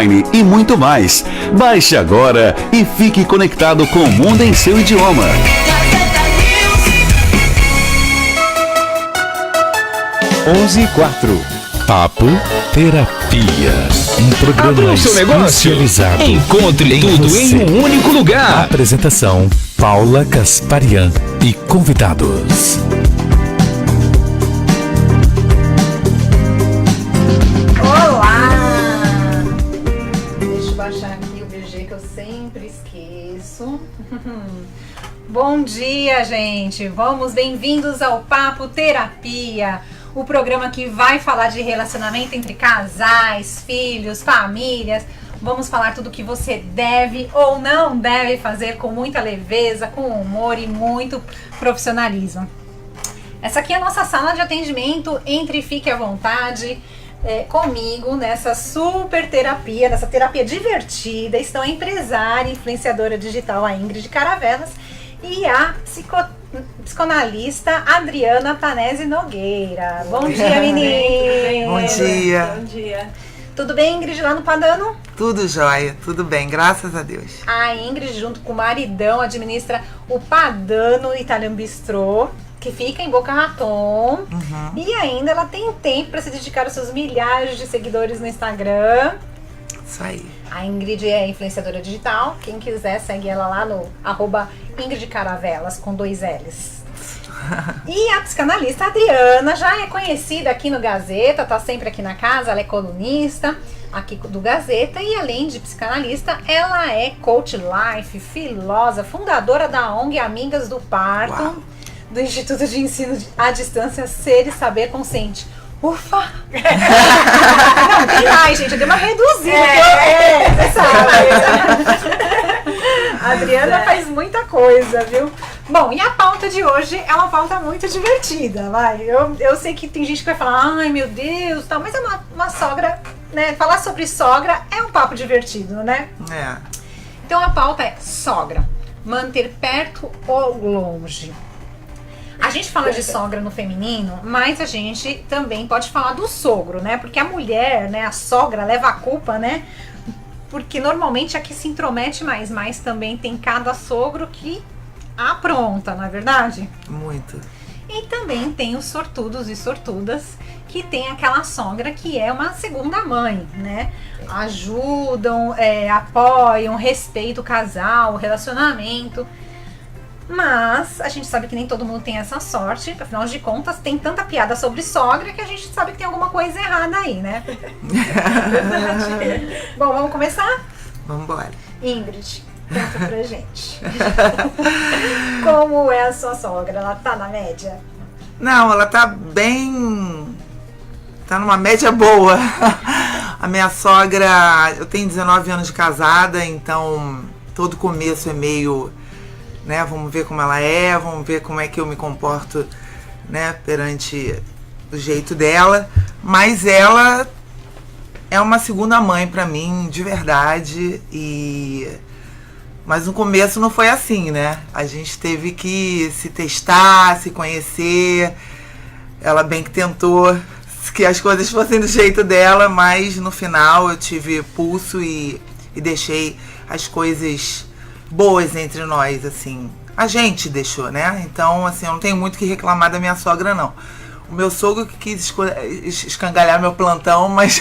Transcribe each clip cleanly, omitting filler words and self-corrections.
e muito mais. Baixe agora e fique conectado com o mundo em seu idioma. Gazeta News. 11:04. Papo Terapia. Um programa Abra o seu negócio. especializado. Encontre em tudo você. em um único lugar. Apresentação: Paula Casparian e convidados. Olá! Deixa eu baixar aqui o VG que eu sempre esqueço. Bom dia, gente! Bem-vindos ao Papo Terapia, o programa que vai falar de relacionamento entre casais, filhos, famílias. Vamos falar tudo o que você deve ou não deve fazer com muita leveza, com humor e muito profissionalismo. Essa aqui é a nossa sala de atendimento. Entre e fique à vontade. Comigo nessa super terapia, nessa terapia divertida, estão a empresária e influenciadora digital, a Ingrid Caravelas, e a psicanalista Adriana Tanese Nogueira. Bom dia, meninas! Bom dia. Bom dia. Tudo bem, Ingrid, lá no Padano? Tudo jóia, tudo bem, graças a Deus. A Ingrid, junto com o maridão, administra o Padano Italian Bistrô, que fica em Boca Raton. E ainda ela tem tempo para se dedicar aos seus milhares de seguidores no Instagram. Isso aí. A Ingrid é influenciadora digital. Quem quiser, segue ela lá no @Ingrid Caravelas, com 2 L's. E a psicanalista Adriana já é conhecida aqui no Gazeta, tá sempre aqui na casa, ela é colunista aqui do Gazeta e além de psicanalista, ela é coach life, filósofa, fundadora da ONG Amigas do Parto. Uau. Do Instituto de Ensino à Distância Ser e Saber Consciente. Ufa! Não, tem mais, gente. Eu dei uma reduzida. Você sabe. A Adriana faz muita coisa, viu? Bom, e a pauta de hoje é uma pauta muito divertida, vai. Eu sei que tem gente que vai falar, ai meu Deus, tal, mas é uma sogra, né? Falar sobre sogra é um papo divertido, né? É. Então a pauta é sogra. Manter perto ou longe? A gente fala de sogra no feminino, mas a gente também pode falar do sogro, né? Porque a mulher, né, a sogra leva a culpa, né? Porque normalmente a que se intromete mais, mas também tem cada sogro que apronta, não é verdade? Muito. E também tem os sortudos e sortudas que tem aquela sogra que é uma segunda mãe, né? Ajudam, apoiam, respeitam o casal, o relacionamento. Mas a gente sabe que nem todo mundo tem essa sorte. Afinal de contas, tem tanta piada sobre sogra que a gente sabe que tem alguma coisa errada aí, né? Bom, vamos começar? Vamos embora. Ingrid, conta pra gente. Como é a sua sogra? Ela tá na média? Não, ela tá bem... Tá numa média boa. A minha sogra... Eu tenho 19 anos de casada, então todo começo é meio... Né, vamos ver como ela é, vamos ver como é que eu me comporto, né, perante o jeito dela. Mas ela é uma segunda mãe pra mim, de verdade. Mas no começo não foi assim, né? A gente teve que se testar, se conhecer. Ela bem que tentou que as coisas fossem do jeito dela, mas no final eu tive pulso e deixei as coisas boas entre nós, assim. A gente deixou, né? Então, assim, eu não tenho muito o que reclamar da minha sogra, não. O meu sogro que quis escangalhar meu plantão, mas...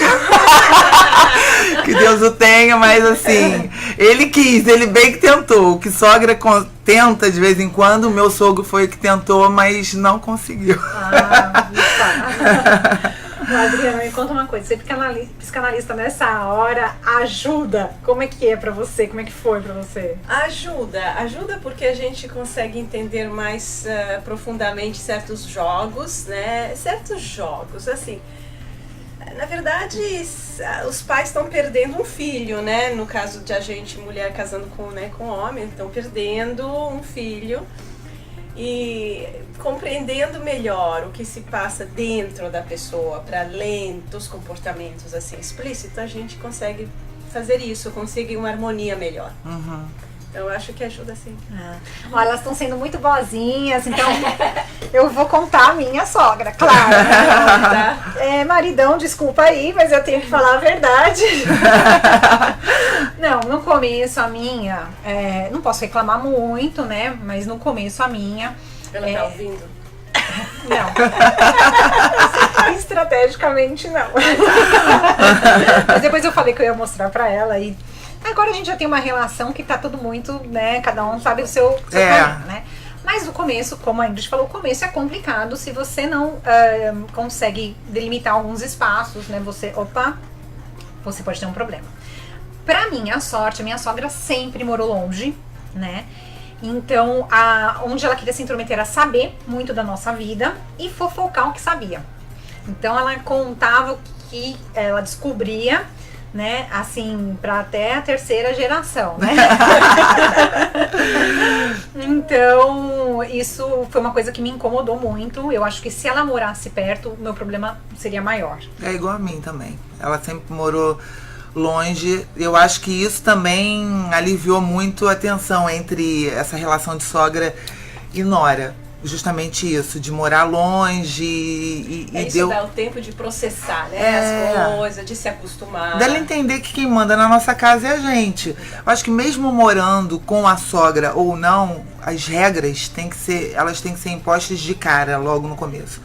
que Deus o tenha, mas assim... ele bem que tentou. O que sogra tenta de vez em quando, o meu sogro foi o que tentou, mas não conseguiu. Adriana, me conta uma coisa, você é psicanalista nessa hora, ajuda? Como é que é pra você? Como é que foi pra você? Ajuda porque a gente consegue entender mais profundamente certos jogos, né? Certos jogos, assim, na verdade, os pais estão perdendo um filho, né? No caso de a gente, mulher casando com homem, estão perdendo um filho. E compreendendo melhor o que se passa dentro da pessoa, para além dos comportamentos assim explícitos, a gente consegue fazer isso, consegue uma harmonia melhor. Então eu acho que ajuda sim. Olha, elas estão sendo muito boazinhas, então eu vou contar a minha sogra, claro. Maridão, desculpa aí, mas eu tenho que falar a verdade. Não, no começo a minha, não posso reclamar muito, né? Mas no começo a minha... Ela tá ouvindo? Não. Estrategicamente não. Mas depois eu falei que eu ia mostrar pra ela e agora a gente já tem uma relação que tá tudo muito, né? Cada um sabe o seu caminho, né? Mas no começo, como a Ingrid falou, o começo é complicado se você não consegue delimitar alguns espaços, né? Você pode ter um problema. Pra minha sorte, a minha sogra sempre morou longe, né? Então, onde ela queria se intrometer era saber muito da nossa vida e fofocar o que sabia. Então, ela contava o que ela descobria, né, assim, para até a terceira geração, né? Então, isso foi uma coisa que me incomodou muito. Eu acho que se ela morasse perto, o meu problema seria maior. É igual a mim também. Ela sempre morou longe. Eu acho que isso também aliviou muito a tensão entre essa relação de sogra e nora. Justamente isso, de morar longe e isso dá o tempo de processar, né? As coisas, de se acostumar. Dela entender que quem manda na nossa casa é a gente. Eu acho que mesmo morando com a sogra ou não, as regras elas têm que ser impostas de cara logo no começo,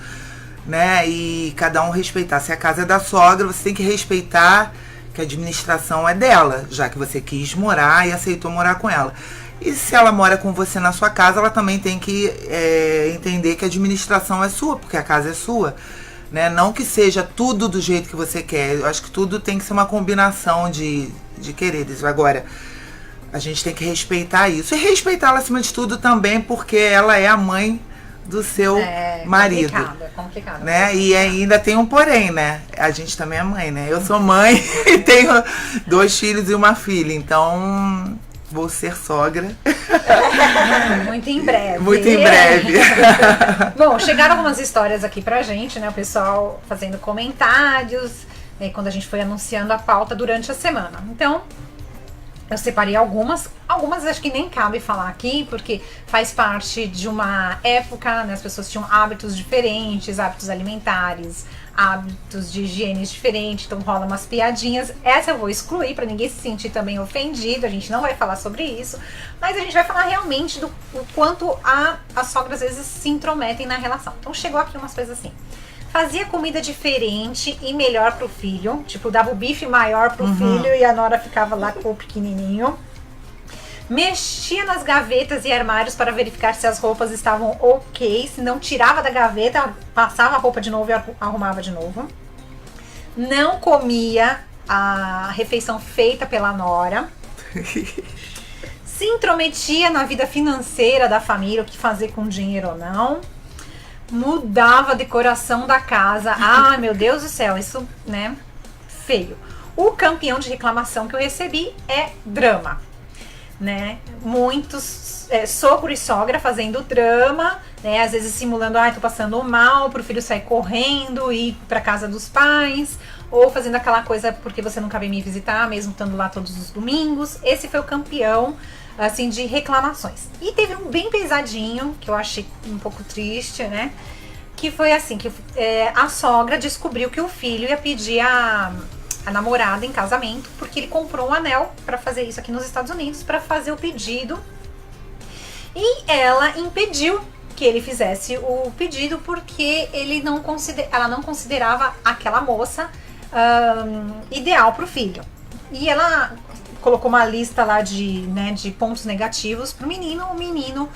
né? E cada um respeitar. Se a casa é da sogra, você tem que respeitar que a administração é dela, já que você quis morar e aceitou morar com ela. E se ela mora com você na sua casa, ela também tem que entender que a administração é sua, porque a casa é sua, né? Não que seja tudo do jeito que você quer. Eu acho que tudo tem que ser uma combinação de quereres. Agora, a gente tem que respeitar isso. E respeitá-la acima de tudo também, porque ela é a mãe do seu marido. É complicado. Né? E ainda tem um porém, né? A gente também é mãe, né? Eu sou mãe e tenho 2 filhos e uma filha, então vou ser sogra. Muito em breve. Muito em breve. Bom, chegaram algumas histórias aqui pra gente, né? O pessoal fazendo comentários, quando a gente foi anunciando a pauta durante a semana. Então, eu separei algumas acho que nem cabe falar aqui, porque faz parte de uma época, né? As pessoas tinham hábitos diferentes, hábitos alimentares, hábitos de higiene diferentes, então rola umas piadinhas. Essa eu vou excluir para ninguém se sentir também ofendido, a gente não vai falar sobre isso, mas a gente vai falar realmente do quanto as sogras às vezes se intrometem na relação. Então chegou aqui umas coisas assim: fazia comida diferente e melhor pro filho, tipo dava o bife maior pro filho e a nora ficava lá com o pequenininho. Mexia nas gavetas e armários para verificar se as roupas estavam ok, se não tirava da gaveta, passava a roupa de novo e arrumava de novo. Não comia a refeição feita pela nora. Se intrometia na vida financeira da família, o que fazer com dinheiro ou não. Mudava a decoração da casa. Ai, meu Deus do céu, isso, né, feio. O campeão de reclamação que eu recebi é drama, né? Muitos sogro e sogra fazendo drama, né? Às vezes simulando, tô passando mal, pro filho sair correndo e ir pra casa dos pais, ou fazendo aquela coisa porque você nunca vem me visitar, mesmo estando lá todos os domingos. Esse foi o campeão, assim, de reclamações. E teve um bem pesadinho, que eu achei um pouco triste, né? Que foi assim, que a sogra descobriu que o filho ia pedir a namorada em casamento, porque ele comprou um anel para fazer isso aqui nos Estados Unidos, para fazer o pedido, e ela impediu que ele fizesse o pedido porque ela não considerava aquela moça ideal para o filho. E ela colocou uma lista lá de pontos negativos pro menino. O menino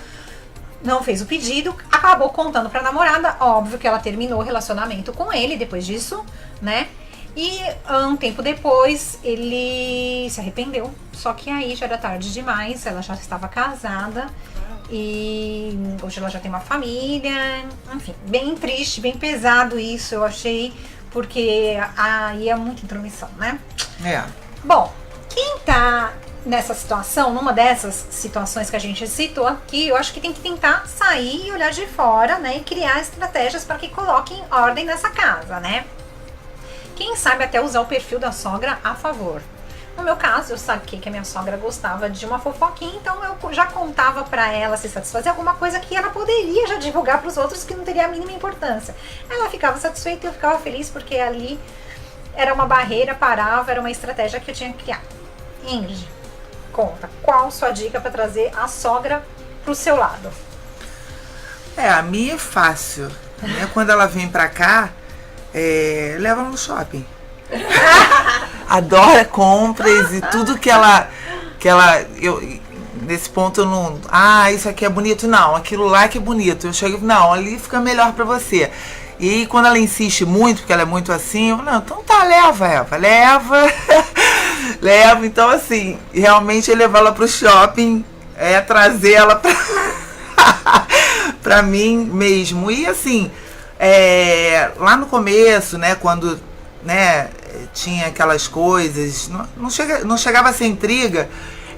não fez o pedido, acabou contando pra namorada. Óbvio que ela terminou o relacionamento com ele depois disso, né? E um tempo depois ele se arrependeu. Só que aí já era tarde demais, ela já estava casada e hoje ela já tem uma família. Enfim, bem triste, bem pesado isso, eu achei, porque aí é muita intromissão, né? Bom, quem tá nessa situação, numa dessas situações que a gente citou aqui, eu acho que tem que tentar sair e olhar de fora, né? E criar estratégias para que coloquem ordem nessa casa, né? Quem sabe até usar o perfil da sogra a favor. No meu caso, eu saquei que a minha sogra gostava de uma fofoquinha, então eu já contava pra ela se satisfazer alguma coisa que ela poderia já divulgar pros outros que não teria a mínima importância. Ela ficava satisfeita e eu ficava feliz porque ali era uma barreira, parava, era uma estratégia que eu tinha que criar. Ingrid, conta, qual sua dica pra trazer a sogra pro seu lado? A minha é fácil. Né? Quando ela vem pra cá, leva ela no shopping. Adora compras e tudo que ela nesse ponto eu não, isso aqui é bonito, não, aquilo lá que é bonito, eu chego, não, ali fica melhor pra você. E aí, quando ela insiste muito, porque ela é muito assim, eu falo, não, então tá, leva leva, então assim, realmente é levar ela pro shopping, trazer ela pra mim mesmo. E assim, lá no começo, né, quando, né, tinha aquelas coisas, não chegava a ser intriga,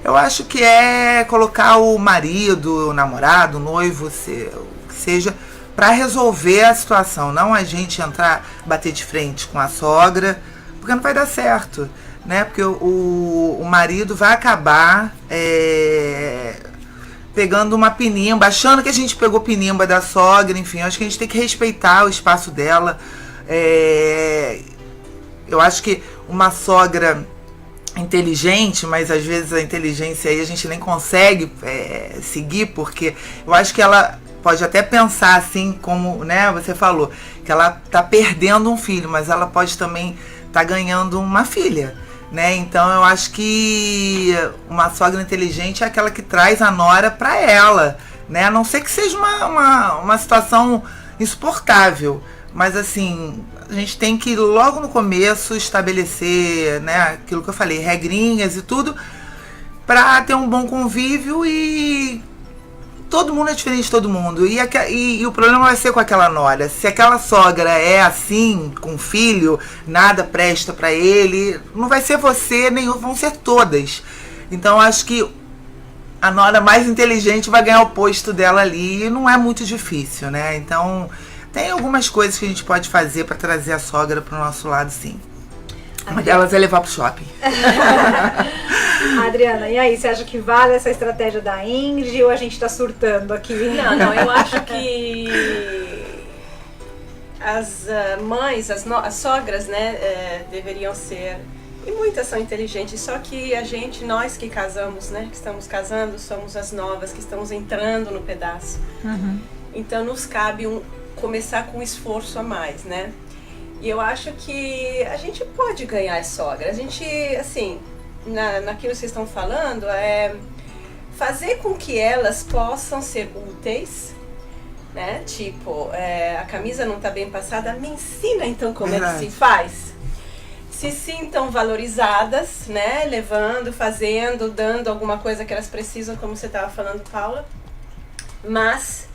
eu acho que é colocar o marido, o namorado, o noivo, que seja, para resolver a situação, não a gente entrar, bater de frente com a sogra, porque não vai dar certo, né, porque o marido vai acabar pegando uma pinimba, achando que a gente pegou pinimba da sogra, enfim, eu acho que a gente tem que respeitar o espaço dela. Eu acho que uma sogra inteligente, mas às vezes a inteligência aí a gente nem consegue seguir, porque eu acho que ela pode até pensar assim, como, né, você falou, que ela tá perdendo um filho, mas ela pode também tá ganhando uma filha, né? Então eu acho que uma sogra inteligente é aquela que traz a nora para ela, né? A não ser que seja uma situação insuportável, mas assim, a gente tem que logo no começo estabelecer, né, aquilo que eu falei, regrinhas e tudo, para ter um bom convívio. E todo mundo é diferente de todo mundo. E o problema vai ser com aquela nora. Se aquela sogra é assim, com filho, nada presta para ele, não vai ser você, nem vão ser todas. Então acho que a nora mais inteligente vai ganhar o posto dela ali, e não é muito difícil, né? Então tem algumas coisas que a gente pode fazer para trazer a sogra pro nosso lado, sim. Uma delas é levar pro shopping. Adriana, e aí, você acha que vale essa estratégia da Ingrid ou a gente tá surtando aqui? Não, eu acho que as mães, as sogras, né, deveriam ser, e muitas são inteligentes, só que nós que casamos, né, que estamos casando, somos as novas que estamos entrando no pedaço. Então nos cabe começar com um esforço a mais, né? E eu acho que a gente pode ganhar as sogras. A gente, assim, naquilo que vocês estão falando, fazer com que elas possam ser úteis, né? Tipo, a camisa não está bem passada, me ensina então como é que se faz. Se sintam valorizadas, né? Levando, fazendo, dando alguma coisa que elas precisam, como você estava falando, Paula. Mas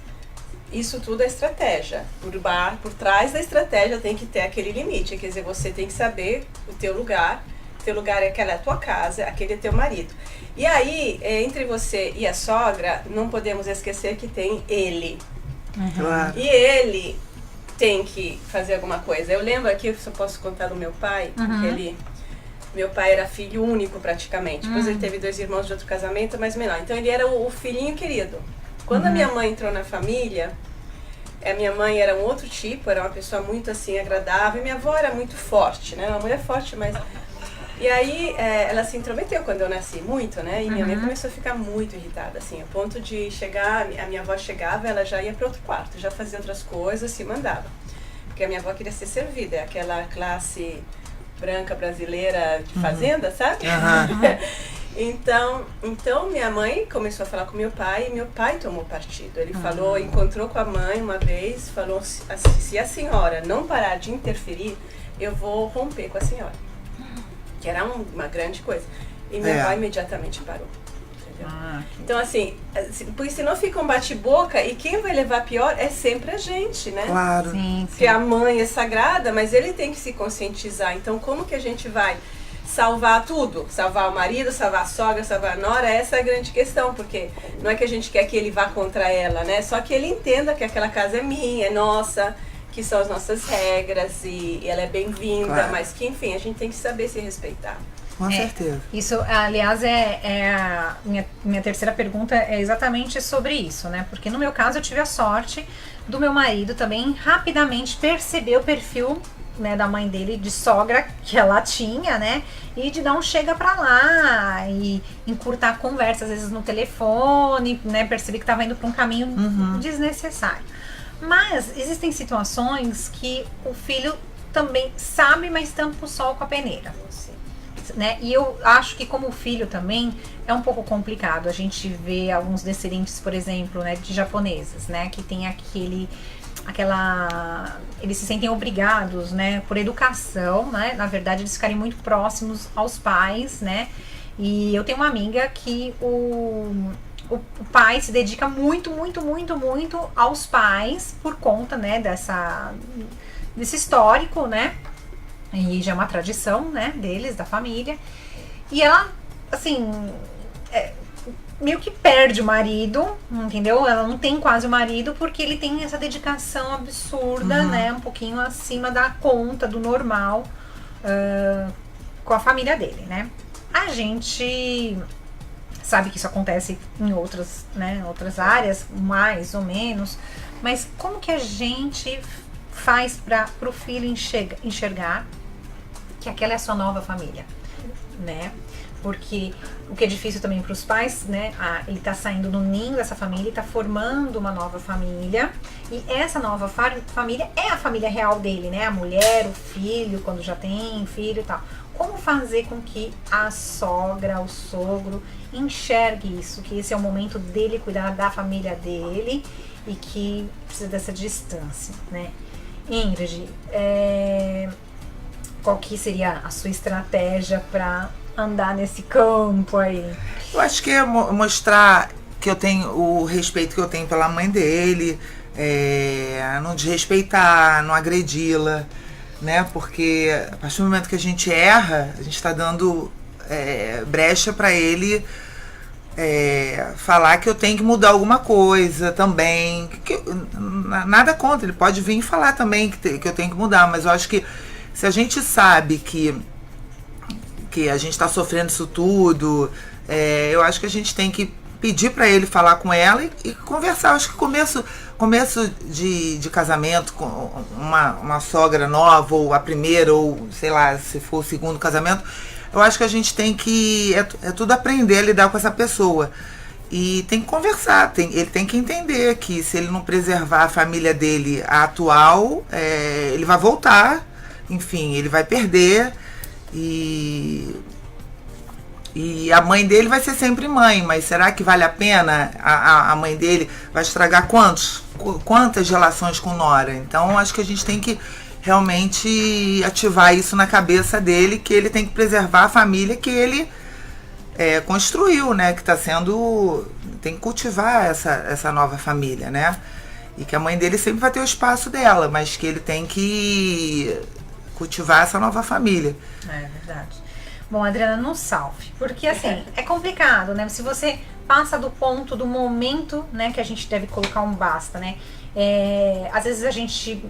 isso tudo é estratégia. Por trás da estratégia tem que ter aquele limite. Quer dizer, você tem que saber o teu lugar. O teu lugar é aquela, é a tua casa, aquele é teu marido. E aí, entre você e a sogra, não podemos esquecer que tem ele. Claro. E ele tem que fazer alguma coisa. Eu lembro aqui, eu só posso contar do meu pai, porque meu pai era filho único praticamente. Depois ele teve 2 irmãos de outro casamento, mas menor. Então ele era o filhinho querido. Quando a minha mãe entrou na família, a minha mãe era um outro tipo, era uma pessoa muito assim agradável. E minha avó era muito forte, né? Uma mulher forte, mas... E aí ela se intrometeu quando eu nasci muito, né? E minha mãe começou a ficar muito irritada, assim, a ponto de chegar, a minha avó chegava, ela já ia para outro quarto, já fazia outras coisas, se mandava. Porque a minha avó queria ser servida, é aquela classe branca brasileira de fazenda, sabe? Então minha mãe começou a falar com meu pai e meu pai tomou partido. Ele falou, encontrou com a mãe uma vez, falou, se a senhora não parar de interferir, eu vou romper com a senhora. Que era uma grande coisa. E meu pai imediatamente parou. Então assim, porque senão fica um bate-boca e quem vai levar pior é sempre a gente, né? Claro. Sim. Porque a mãe é sagrada, mas ele tem que se conscientizar. Então como que a gente vai salvar tudo? Salvar o marido, salvar a sogra, salvar a nora? Essa é a grande questão, porque não é que a gente quer que ele vá contra ela, né? Só que ele entenda que aquela casa é minha, é nossa, que são as nossas regras e ela é bem-vinda, mas que enfim, a gente tem que saber se respeitar. Com certeza. Isso, aliás, a minha terceira pergunta é exatamente sobre isso, né? Porque no meu caso eu tive a sorte do meu marido também rapidamente perceber o perfil, né, da mãe dele de sogra que ela tinha, né? E de dar um chega pra lá e encurtar a conversa, às vezes no telefone, né? Percebi que tava indo pra um caminho desnecessário. Mas existem situações que o filho também sabe, mas tampa o sol com a peneira. Né? E eu acho que como filho também é um pouco complicado. A gente vê alguns descendentes, por exemplo, né, de japoneses, né, que tem eles se sentem obrigados, né, por educação, né, na verdade eles ficarem muito próximos aos pais, né, e eu tenho uma amiga que o pai se dedica muito aos pais por conta, né, desse histórico, né, e já é uma tradição, né, deles, da família, e ela, assim, meio que perde o marido, entendeu? Ela não tem quase o marido porque ele tem essa dedicação absurda, né? Um pouquinho acima da conta, do normal, com a família dele, né? A gente sabe que isso acontece em outras, né, outras áreas, mais ou menos, mas como que a gente faz para o filho enxergar que aquela é a sua nova família, né? Porque o que é difícil também para os pais, né? Ele tá saindo do ninho dessa família e tá formando uma nova família. E essa nova família é a família real dele, né? A mulher, o filho, quando já tem filho e tal. Como fazer com que a sogra, o sogro, enxergue isso? Que esse é o momento dele cuidar da família dele e que precisa dessa distância, né? Ingrid, qual que seria a sua estratégia para andar nesse campo aí? Eu acho que é mostrar que eu tenho o respeito que eu tenho pela mãe dele, não desrespeitar, não agredi-la, né? Porque a partir do momento que a gente erra, a gente está dando brecha para ele falar que eu tenho que mudar alguma coisa também. Nada contra, ele pode vir e falar também que eu tenho que mudar, mas eu acho que se a gente sabe que a gente está sofrendo isso tudo, eu acho que a gente tem que pedir para ele falar com ela e conversar. Eu acho que começo de casamento com uma sogra nova, ou a primeira, ou sei lá, se for o segundo casamento, eu acho que a gente tem que tudo aprender a lidar com essa pessoa. E tem que conversar, ele tem que entender que se ele não preservar a família dele, a atual, ele vai voltar, enfim, ele vai perder. E a mãe dele vai ser sempre mãe, mas será que vale a pena? A mãe dele vai estragar quantas relações com nora? Então acho que a gente tem que realmente ativar isso na cabeça dele, que ele tem que preservar a família que ele construiu, né? Que está sendo... Tem que cultivar essa nova família, né? E que a mãe dele sempre vai ter o espaço dela, mas que ele tem que cultivar essa nova família. É verdade. Bom, Adriana, não salve. Porque, assim, é complicado, né? Se você passa do ponto, do momento, né, que a gente deve colocar um basta, né? Às vezes a gente,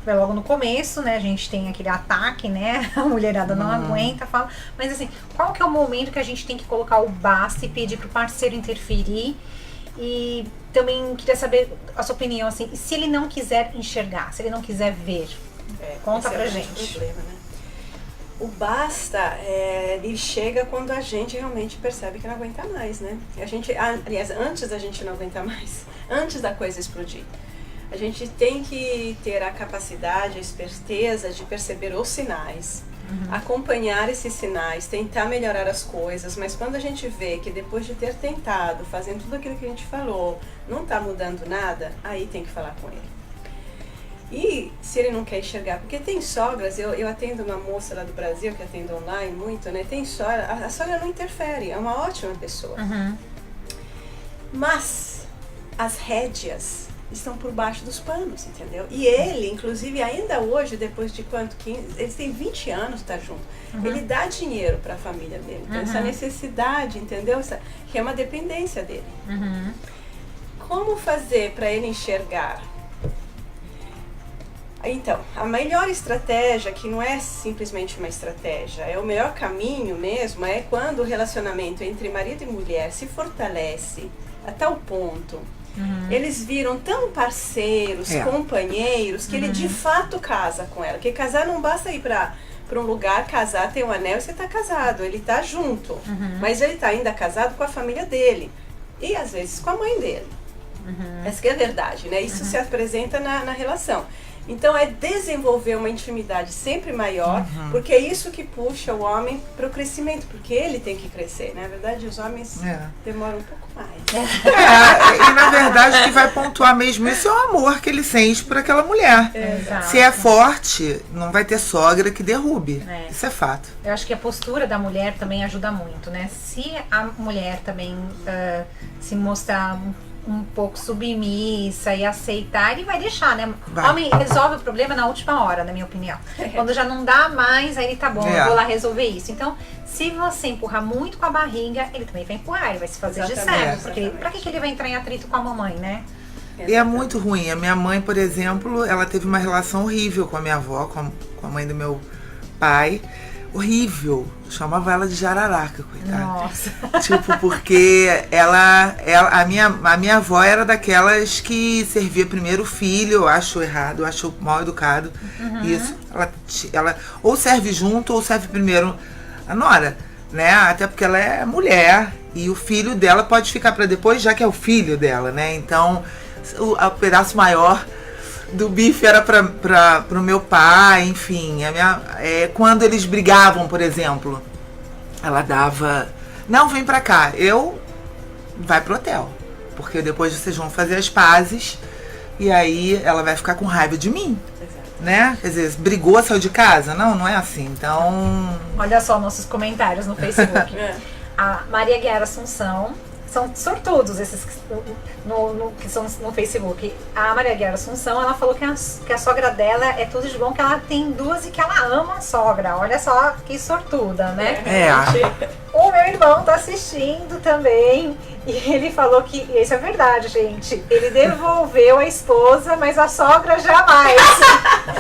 logo no começo, né, a gente tem aquele ataque, né? A mulherada não aguenta, fala. Mas, assim, qual que é o momento que a gente tem que colocar o basta e pedir pro parceiro interferir? E também queria saber a sua opinião, assim, se ele não quiser enxergar, se ele não quiser ver, conta pra gente. Problema, né? O basta, ele chega quando a gente realmente percebe que não aguenta mais, né? Aliás, antes da gente não aguentar mais, antes da coisa explodir, a gente tem que ter a capacidade, a esperteza de perceber os sinais, acompanhar esses sinais, tentar melhorar as coisas, mas quando a gente vê que depois de ter tentado, fazendo tudo aquilo que a gente falou, não está mudando nada, aí tem que falar com ele. E se ele não quer enxergar, porque tem sogras, eu atendo uma moça lá do Brasil, que atendo online muito, né? Tem sogra, a sogra não interfere, é uma ótima pessoa. Mas as rédeas estão por baixo dos panos, entendeu? E ele, inclusive, ainda hoje, depois de quanto? 15, eles têm 20 anos, tá junto. Ele dá dinheiro para a família dele. Então, essa necessidade, entendeu? Que é uma dependência dele. Como fazer para ele enxergar? Então, a melhor estratégia, que não é simplesmente uma estratégia, é o melhor caminho mesmo, é quando o relacionamento entre marido e mulher se fortalece a tal ponto, eles viram tão parceiros, companheiros, que ele de fato casa com ela. Porque casar não basta ir para um lugar, casar, ter um anel e você tá casado, ele tá junto. Mas ele tá ainda casado com a família dele. E às vezes com a mãe dele. Essa que é a verdade, né? Isso se apresenta na relação. Então é desenvolver uma intimidade sempre maior, porque é isso que puxa o homem para o crescimento, porque ele tem que crescer. Na verdade, os homens demoram um pouco mais. E na verdade o que vai pontuar mesmo isso é o amor que ele sente por aquela mulher. Exato. Se é forte, não vai ter sogra que derrube. Isso é fato. Eu acho que a postura da mulher também ajuda muito, né? Se a mulher também se mostrar um pouco submissa e aceitar, ele vai deixar, né? Vai. Homem resolve o problema na última hora, na minha opinião. Quando já não dá mais, aí ele tá bom, eu vou lá resolver isso. Então, se você empurrar muito com a barriga, ele também vai empurrar, ele vai se fazer de cego. Porque pra que ele vai entrar em atrito com a mamãe, né? E é muito ruim. A minha mãe, por exemplo, ela teve uma relação horrível com a minha avó, com a mãe do meu pai. Horrível. Chamava ela de jararaca, coitada. Nossa. Tipo, porque a minha avó era daquelas que servia primeiro o filho, eu acho errado, eu acho mal educado. Isso. Ela ou serve junto ou serve primeiro a nora, né? Até porque ela é mulher e o filho dela pode ficar para depois, já que é o filho dela, né? Então, o pedaço maior do bife era pro meu pai, enfim. Quando eles brigavam, por exemplo, ela dava, não, vem pra cá, vai pro hotel, porque depois vocês vão fazer as pazes e aí ela vai ficar com raiva de mim. Né? Quer dizer, brigou, saiu de casa? Não é assim, então... Olha só nossos comentários no Facebook. A Maria Guiara Assunção, são sortudos esses que são no Facebook. A Maria Guiara Assunção, ela falou que a sogra dela é tudo de bom, que ela tem duas e que ela ama a sogra. Olha só que sortuda, né? O meu irmão tá assistindo também e ele falou que, isso é verdade, gente, ele devolveu a esposa, mas a sogra jamais.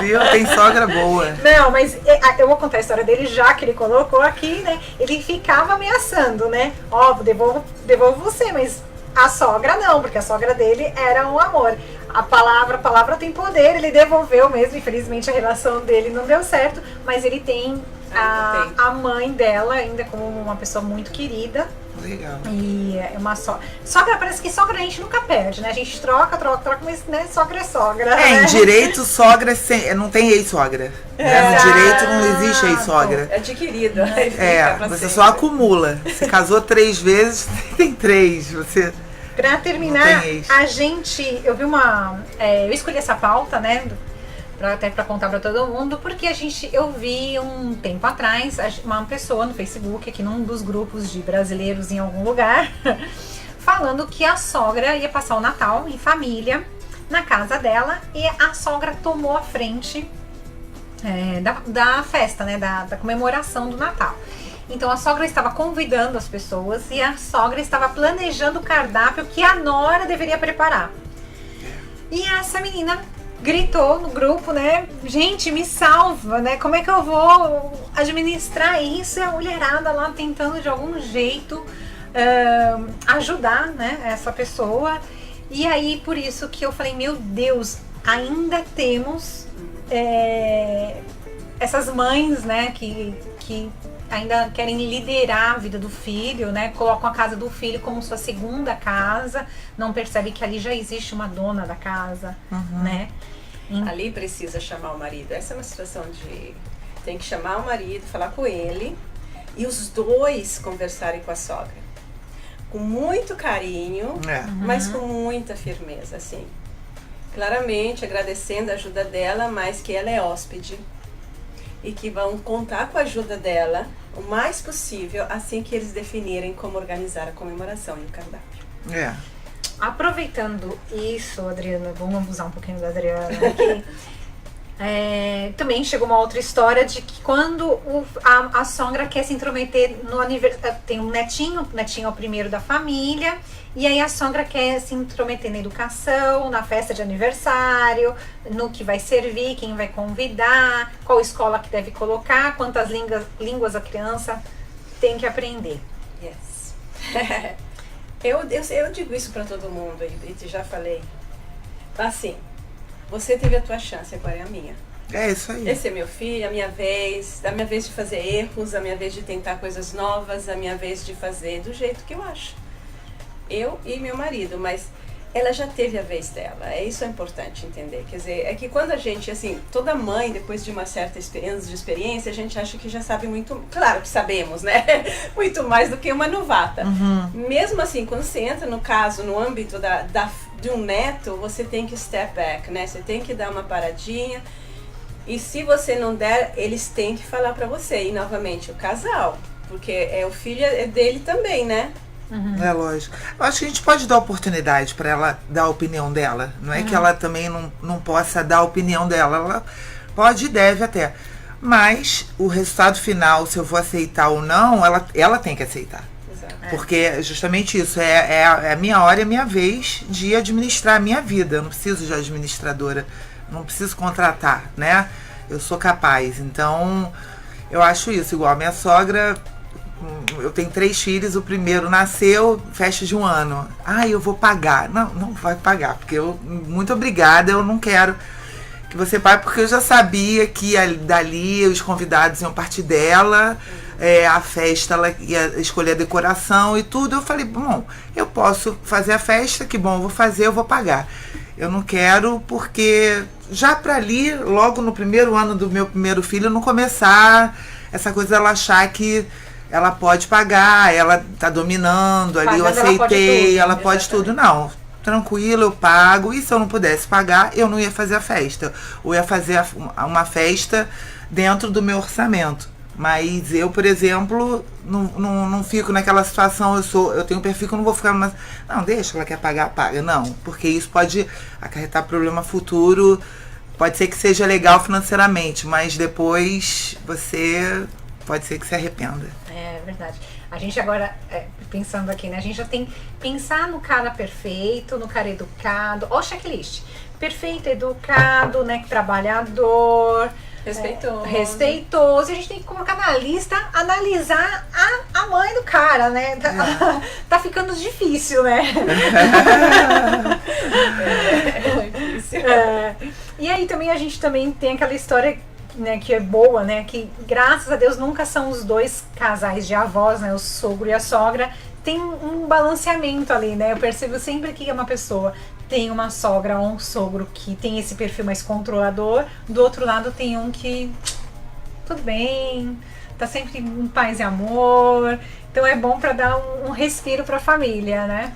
Viu? Tem sogra boa. Não, mas eu vou contar a história dele, já que ele colocou aqui, né? Ele ficava ameaçando, né? Ó, devolvo você, mas a sogra não, porque a sogra dele era um amor. A palavra tem poder, ele devolveu mesmo, infelizmente a relação dele não deu certo, mas ele tem a mãe dela ainda como uma pessoa muito querida. Legal. E é uma sogra, parece que sogra a gente nunca perde, né? A gente troca, mas né, sogra é sogra. Em direito, sogra não tem ex-sogra. Né? No direito não existe ex-sogra. É adquirido. Você só acumula. Você casou 3 vezes, tem 3. Você... Pra terminar, eu vi eu escolhi essa pauta, né? Até para contar para todo mundo, porque eu vi um tempo atrás uma pessoa no Facebook, aqui num dos grupos de brasileiros em algum lugar, falando que a sogra ia passar o Natal em família na casa dela e a sogra tomou a frente da festa, né, da comemoração do Natal. Então a sogra estava convidando as pessoas e a sogra estava planejando o cardápio que a nora deveria preparar. E essa menina gritou no grupo, né? Gente, me salva, né? Como é que eu vou administrar isso? E a mulherada lá tentando de algum jeito ajudar, né? Essa pessoa. E aí, por isso que eu falei, meu Deus, ainda temos essas mães, né? Que ainda querem liderar a vida do filho, né? Colocam a casa do filho como sua segunda casa, não percebe que ali já existe uma dona da casa, né? Ali precisa chamar o marido. Essa é uma situação tem que chamar o marido, falar com ele e os dois conversarem com a sogra. Com muito carinho, mas com muita firmeza, assim. Claramente agradecendo a ajuda dela, mas que ela é hóspede. E que vão contar com a ajuda dela o mais possível assim que eles definirem como organizar a comemoração e o cardápio. Aproveitando isso, Adriana, vamos usar um pouquinho da Adriana aqui. Também chegou uma outra história de que quando a sogra quer se intrometer no aniversário, tem um netinho, o netinho é o primeiro da família, e aí a sogra quer se intrometer na educação, na festa de aniversário, no que vai servir, quem vai convidar, qual escola que deve colocar, quantas línguas a criança tem que aprender. Yes. eu digo isso para todo mundo, e já falei. Assim, você teve a tua chance, agora é a minha. É isso aí. Esse é meu filho, a minha vez de fazer erros, a minha vez de tentar coisas novas, a minha vez de fazer do jeito que eu acho. Eu e meu marido, mas ela já teve a vez dela. Isso é importante entender. Quer dizer, é que quando a gente, assim, toda mãe, depois de uma certa experiência, a gente acha que já sabe muito, claro que sabemos, né? Muito mais do que uma novata. Mesmo assim, quando você entra no caso, no âmbito de um neto, você tem que step back, né? Você tem que dar uma paradinha. E se você não der, eles têm que falar pra você. E novamente, o casal. Porque o filho é dele também, né? É lógico. Eu acho que a gente pode dar oportunidade para ela dar a opinião dela. Não é que ela também não possa dar a opinião dela. Ela pode e deve até. Mas o resultado final, se eu vou aceitar ou não, ela tem que aceitar. Exato. Porque é justamente isso. É a minha hora e a minha vez de administrar a minha vida. Eu não preciso de administradora. Não preciso contratar, né? Eu sou capaz. Então, eu acho isso. Igual a minha sogra... Eu tenho 3 filhos, o primeiro nasceu, festa de 1 ano. Eu vou pagar. Não vai pagar, porque muito obrigada, eu não quero que você pague, porque eu já sabia que dali os convidados iam partir dela, a festa, ela ia escolher a decoração e tudo. Eu falei, bom, eu posso fazer a festa, que bom, eu vou fazer, eu vou pagar. Eu não quero, porque já para ali, logo no primeiro ano do meu primeiro filho, não começar essa coisa dela achar que ela pode pagar, ela tá dominando ali, eu aceitei, ela pode tudo. Não, tranquilo, eu pago. E se eu não pudesse pagar, eu não ia fazer a festa. Ou ia fazer uma festa dentro do meu orçamento. Mas eu, por exemplo, não fico naquela situação, eu tenho um perfil que eu não vou ficar... Não, deixa, ela quer pagar, paga. Não, porque isso pode acarretar problema futuro. Pode ser que seja legal financeiramente, mas depois você... pode ser que se arrependa. É verdade. A gente agora, pensando aqui, né? A gente já tem que pensar no cara perfeito, no cara educado. Ó, checklist. Perfeito, educado, né? Trabalhador. Respeitoso. E a gente tem que colocar na lista, analisar a mãe do cara, né? Tá ficando difícil, né? E aí também a gente também tem aquela história... né, que é boa, né, que graças a Deus nunca são os dois casais de avós, né, o sogro e a sogra, tem um balanceamento ali, né, eu percebo sempre que uma pessoa tem uma sogra ou um sogro que tem esse perfil mais controlador, do outro lado tem um que tudo bem, tá sempre em paz e amor, então é bom para dar um respiro para a família, né.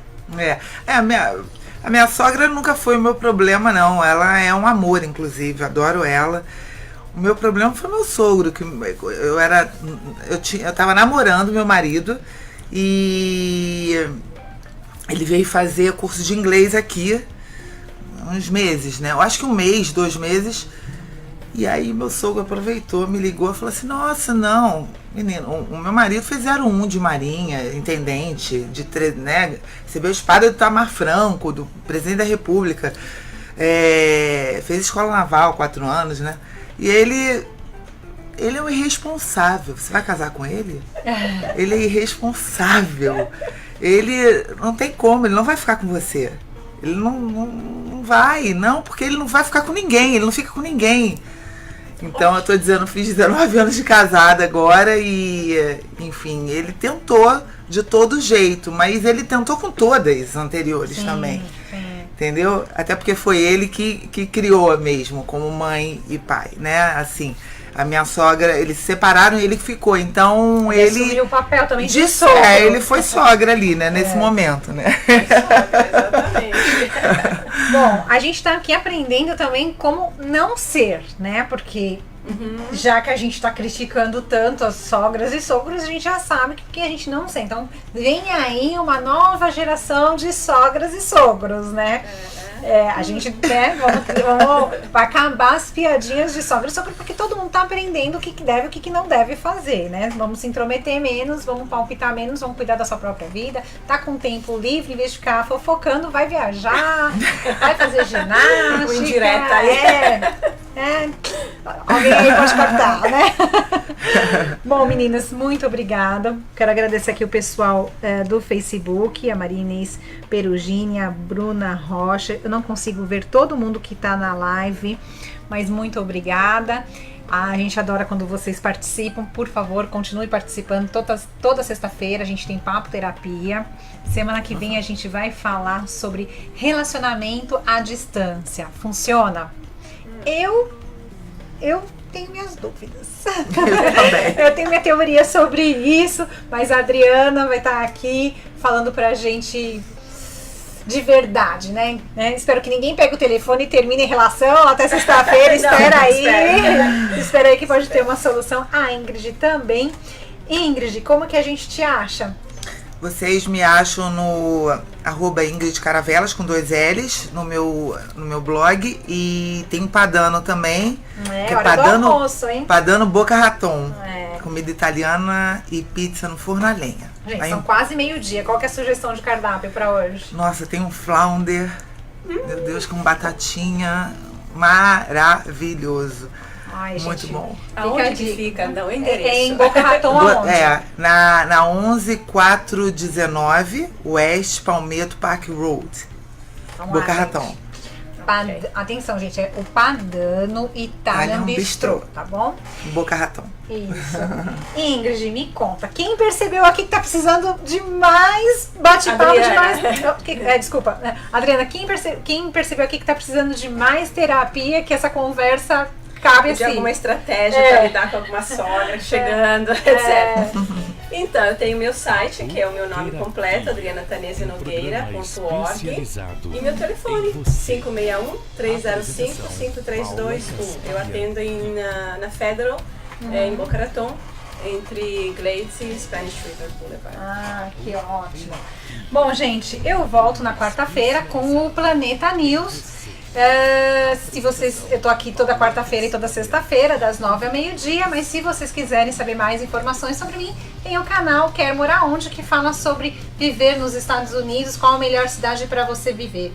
A minha sogra nunca foi o meu problema, não, ela é um amor, inclusive, adoro ela. O meu problema foi meu sogro, que eu tava namorando meu marido e ele veio fazer curso de inglês aqui, uns meses, né? Eu acho que 1 mês, 2 meses. E aí meu sogro aproveitou, me ligou e falou assim, nossa, não, menino, o meu marido fez 01 de marinha, intendente, né? Recebeu a espada do Itamar Franco, do presidente da República, fez escola naval 4 anos, né? E ele é um irresponsável. Você vai casar com ele? Ele é irresponsável. Ele não tem como, ele não vai ficar com você. Ele não vai, não, porque ele não vai ficar com ninguém, ele não fica com ninguém. Então eu tô dizendo, fiz 19 anos de casada agora e, enfim, ele tentou de todo jeito, mas ele tentou com todas as anteriores também. Sim. Entendeu? Até porque foi ele que criou mesmo, como mãe e pai, né? Assim, a minha sogra, eles se separaram e ele ficou. Então ele assumiu o papel também de sogro. Ele foi sogra ali, né? Nesse momento, né? Exatamente. Bom, a gente tá aqui aprendendo também como não ser, né? Porque Já que a gente tá criticando tanto as sogras e sogros, a gente já sabe que a gente não sente. Então, vem aí uma nova geração de sogras e sogros, né? A gente, né, vamos acabar as piadinhas de sogra e sogro, porque todo mundo tá aprendendo o que deve e o que não deve fazer, né? Vamos se intrometer menos, vamos palpitar menos, vamos cuidar da sua própria vida, tá com tempo livre, em vez de ficar fofocando, vai viajar, vai fazer ginástica. Indireta aí. Alguém aí pode cortar, né? Bom, meninas, muito obrigada. Quero agradecer aqui o pessoal do Facebook, a Maria Inês Perugini, a Bruna Rocha. Eu não consigo ver todo mundo que tá na live, mas muito obrigada. A gente adora quando vocês participam. Por favor, continue participando. Toda sexta-feira a gente tem Papo Terapia. Semana que vem a gente vai falar sobre relacionamento à distância. Funciona? Eu tenho minhas dúvidas. Eu tenho minha teoria sobre isso, mas a Adriana vai estar aqui falando pra gente de verdade, né? Espero que ninguém pegue o telefone e termine a relação até sexta-feira. Espera aí que pode ter uma solução. A Ingrid também. Ingrid, como que a gente te acha? Vocês me acham no @Ingrid Caravelas com 2 L's no meu blog, e tem o Padano também, que é hora do almoço, hein? Padano Boca Raton, comida italiana e pizza no forno a lenha. Gente, Aí, são quase meio-dia. Qual que é a sugestão de cardápio pra hoje? nossa, tem um flounder, meu Deus, com batatinha, maravilhoso. Ai, Muito gente, bom. Aonde que fica? Não, o endereço. É em Boca Raton aonde? Na 11419 West Palmetto Park Road, Vamos Boca lá, Raton. gente. Atenção, gente, é o Padano Italian Bistrô, tá bom? Boca Raton. Isso. Ingrid, me conta, quem percebeu aqui que tá precisando de mais bate-papo, de mais... Desculpa, Adriana, quem percebeu aqui que tá precisando de mais terapia, que essa conversa cabe De assim? alguma estratégia para lidar com alguma sogra chegando, etc. Então, eu tenho meu site, que é o meu nome completo, adrianatanese-nogueira.org, e meu telefone, 561-305-5321. Eu atendo na Federal, em Boca Raton, entre Glades e Spanish River Boulevard. Ah, que ótimo. Bom, gente, eu volto na quarta-feira com o Planeta News. Eu tô aqui toda quarta-feira e toda sexta-feira, das 9 ao meio-dia, mas se vocês quiserem saber mais informações sobre mim, tem o canal Quer Morar Onde, que fala sobre viver nos Estados Unidos, qual a melhor cidade para você viver.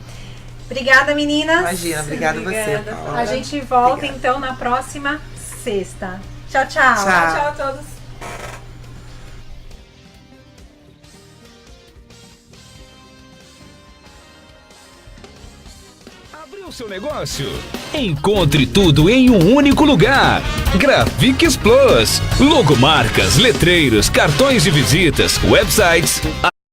Obrigada, meninas. Imagina, obrigada a você, Paula. A gente volta então na próxima sexta. Tchau, tchau. Tchau. Tchau a todos. Abriu seu negócio? Encontre tudo em um único lugar. Graphics Plus. Logomarcas, letreiros, cartões de visitas, websites,